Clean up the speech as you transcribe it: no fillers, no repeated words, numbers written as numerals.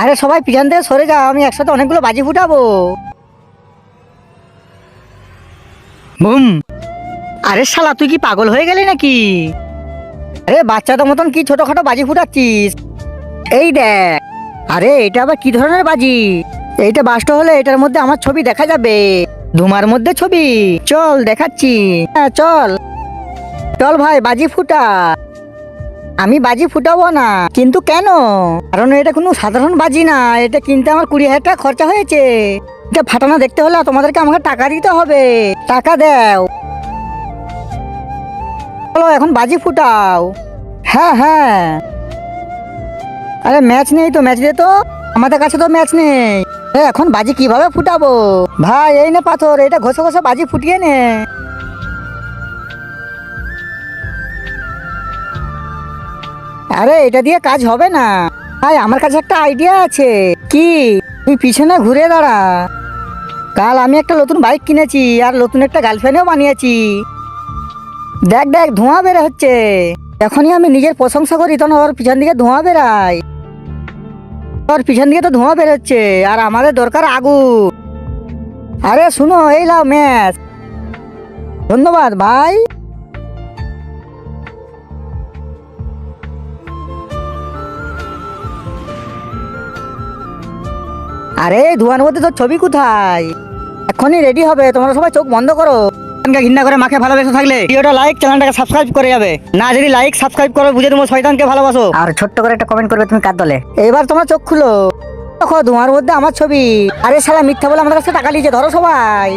আরে সবাই পিছন থেকে সরে যাও, আমি একসাথে অনেকগুলো বাজি ফুটাবো। বুম। আরে শালা তুই কি পাগল হয়ে গেলি নাকি? আরে বাচ্চাদের মতন কি ছোটখাটো বাজি ফুটাচ্ছিস? এই দেখ। আরে এটা আবার কি ধরনের বাজি? এইটা বাস্ট হলে এটার মধ্যে আমার ছবি দেখা যাবে। ধুমার মধ্যে ছবি। চল দেখাচ্ছি। হ্যাঁ চল চল ভাই বাজি ফুটা। আমি বাজি ফুটাবো না। কিন্তু কেন? কারণ এটা কোনো সাধারণ বাজি না, এটা কিনতে আমার 20,000 টাকা খরচা হয়েছে। এটা ফাটানো দেখতে হলে তোমাদেরকে আমাকে টাকা দিতে হবে। টাকা দাও। চলো এখন বাজি ফুটাও। হ্যাঁ হ্যাঁ। আরে ম্যাচ নেই তো, ম্যাচ দে তো। আমাদের কাছে তো ম্যাচ নেই। এখন বাজি কিভাবে ফুটাবো? ভাই এই নে পাথর, এটা ঘষে ঘষে বাজি ফুটিয়ে নে। আরে এটা দিয়ে কাজ হবে না ভাই, আমার কাছে একটা আইডিয়া আছে। কি? তুই পিছনে ঘুরে দাঁড়া। কাল আমি একটা নতুন বাইক কিনেছি আর নতুন একটা গার্লফ্রেন্ডও বানিয়েছি। দেখ দেখ ধোঁয়া বের হচ্ছে। যখনই আমি নিজের প্রশংসা করি তখন ওর পিছন দিকে ধোঁয়া বেরায়। ওর পিছন দিকে তো ধোঁয়া বের হচ্ছে আর আমাদের দরকার আগুন। আরে শুনো, এই লাও ম্যাচ। ধন্যবাদ ভাই। আরে ধোঁয়ার মধ্যে তোর ছবি কোথায়? এখনই রেডি হবে, তোমরা সবাই চোখ বন্ধ করো। ঘৃণা করে মাকে ভালোবেসে থাকলে ভিডিওটা লাইক, চ্যানেলটাকে সাবস্ক্রাইব করে যাবে। না যদি লাইক সাবস্ক্রাইব করো বুঝে তুমি শয়তানকে ভালোবাসো। আর ছোট্ট করে একটা কমেন্ট করবে তুমি কার দলে। এবার তোমরা চোখ খুলো। দেখো ধোঁয়ার মধ্যে আমার ছবি। আরে শালা মিথ্যা বলে আমাদের কাছে টাকা নিয়েছে, ধরো সবাই।